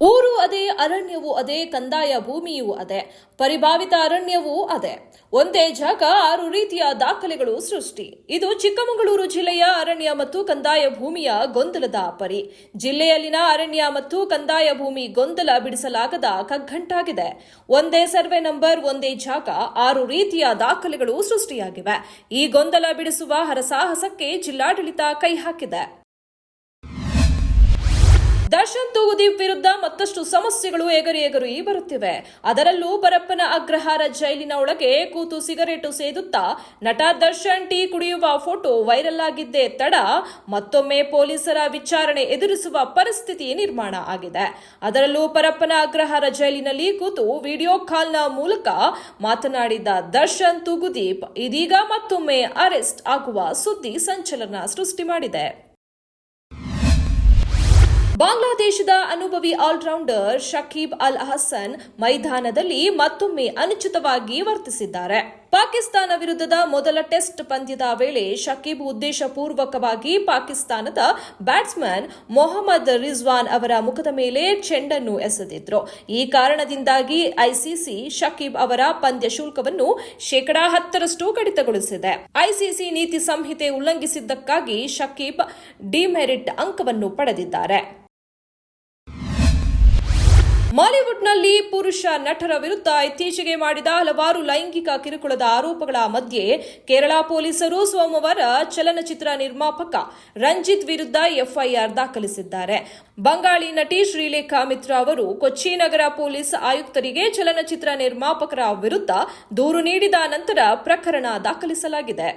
ಊರು ಅದೇ, ಅರಣ್ಯವೂ ಅದೇ, ಕಂದಾಯ ಭೂಮಿಯೂ ಅದೇ, ಪರಿಭಾವಿತ ಅರಣ್ಯವೂ ಅದೇ. ಒಂದೇ ಜಾಗ 6 ರೀತಿಯ ದಾಖಲೆಗಳು ಸೃಷ್ಟಿ. ಇದು ಚಿಕ್ಕಮಗಳೂರು ಜಿಲ್ಲೆಯ ಅರಣ್ಯ ಮತ್ತು ಕಂದಾಯ ಭೂಮಿಯ ಗೊಂದಲದ ಪರಿ. ಜಿಲ್ಲೆಯಲ್ಲಿನ ಅರಣ್ಯ ಮತ್ತು ಕಂದಾಯ ಭೂಮಿ ಗೊಂದಲ ಬಿಡಿಸಲಾಗದ ಕಗ್ಗಂಟಾಗಿದೆ. ಒಂದೇ ಸರ್ವೆ ನಂಬರ್, ಒಂದೇ ಜಾಗ, 6 ರೀತಿಯ ದಾಖಲೆಗಳು ಸೃಷ್ಟಿಯಾಗಿವೆ. ಈ ಗೊಂದಲ ಬಿಡಿಸುವ ಹರಸಾಹಸಕ್ಕೆ ಜಿಲ್ಲಾಡಳಿತ ಕೈ ಹಾಕಿದೆ. ದರ್ಶನ್ ತೂಗುದೀಪ್ ವಿರುದ್ಧ ಮತ್ತಷ್ಟು ಸಮಸ್ಯೆಗಳು ಎಗರಿ ಬರುತ್ತಿವೆ. ಅದರಲ್ಲೂ ಪರಪ್ಪನ ಅಗ್ರಹಾರ ಜೈಲಿನ ಒಳಗೆ ಕೂತು ಸಿಗರೇಟು ಸೇದುತ್ತಾ ನಟ ದರ್ಶನ್ ಟೀ ಕುಡಿಯುವ ಫೋಟೋ ವೈರಲ್ ಆಗಿದ್ದೇ ತಡ ಮತ್ತೊಮ್ಮೆ ಪೊಲೀಸರ ವಿಚಾರಣೆ ಎದುರಿಸುವ ಪರಿಸ್ಥಿತಿ ನಿರ್ಮಾಣ ಆಗಿದೆ. ಅದರಲ್ಲೂ ಪರಪ್ಪನ ಅಗ್ರಹಾರ ಜೈಲಿನಲ್ಲಿ ಕೂತು ವಿಡಿಯೋ ಕಾಲ್ನ ಮೂಲಕ ಮಾತನಾಡಿದ ದರ್ಶನ್ ತೂಗುದೀಪ್ ಇದೀಗ ಮತ್ತೊಮ್ಮೆ ಅರೆಸ್ಟ್ ಆಗುವ ಸುದ್ದಿ ಸಂಚಲನ ಸೃಷ್ಟಿ ಮಾಡಿದೆ. ಬಾಂಗ್ಲಾದೇಶದ ಅನುಭವಿ ಆಲ್ರೌಂಡರ್ ಶಕೀಬ್ ಅಲ್ ಹಸನ್ ಮೈದಾನದಲ್ಲಿ ಮತ್ತೊಮ್ಮೆ ಅನುಚಿತವಾಗಿ ವರ್ತಿಸಿದ್ದಾರೆ. ಪಾಕಿಸ್ತಾನ ವಿರುದ್ಧದ ಮೊದಲ ಟೆಸ್ಟ್ ಪಂದ್ಯದ ವೇಳೆ ಶಕೀಬ್ ಉದ್ದೇಶಪೂರ್ವಕವಾಗಿ ಪಾಕಿಸ್ತಾನದ ಬ್ಯಾಟ್ಸ್ಮನ್ ಮೊಹಮ್ಮದ್ ರಿಜ್ವಾನ್ ಅವರ ಮುಖದ ಮೇಲೆ ಚೆಂಡನ್ನು ಎಸೆದಿದ್ರು. ಈ ಕಾರಣದಿಂದಾಗಿ ಐಸಿಸಿ ಶಕೀಬ್ ಅವರ ಪಂದ್ಯ ಶುಲ್ಕವನ್ನು 10% ಕಡಿತಗೊಳಿಸಿದೆ. ಐಸಿಸಿ ನೀತಿ ಸಂಹಿತೆ ಉಲ್ಲಂಘಿಸಿದ್ದಕ್ಕಾಗಿ ಶಕೀಬ್ ಡಿಮೆರಿಟ್ ಅಂಕವನ್ನು ಪಡೆದಿದ್ದಾರೆ. ಮಾಲಿವುಡ್ನಲ್ಲಿ ಪುರುಷ ನಟರ ವಿರುದ್ಧ ಇತ್ತೀಚೆಗೆ ಮಾಡಿದ ಹಲವಾರು ಲೈಂಗಿಕ ಕಿರುಕುಳದ ಆರೋಪಗಳ ಮಧ್ಯೆ ಕೇರಳ ಪೊಲೀಸರು ಸೋಮವಾರ ಚಲನಚಿತ್ರ ನಿರ್ಮಾಪಕ ರಂಜಿತ್ ವಿರುದ್ಧ ಎಫ್ಐಆರ್ ದಾಖಲಿಸಿದ್ದಾರೆ. ಬಂಗಾಳಿ ನಟಿ ಶ್ರೀಲೇಖಾ ಮಿತ್ರ ಅವರು ಕೊಚ್ಚಿ ನಗರ ಪೊಲೀಸ್ ಆಯುಕ್ತರಿಗೆ ಚಲನಚಿತ್ರ ನಿರ್ಮಾಪಕರ ವಿರುದ್ಧ ದೂರು ನೀಡಿದ ನಂತರ ಪ್ರಕರಣ ದಾಖಲಿಸಲಾಗಿದೆ.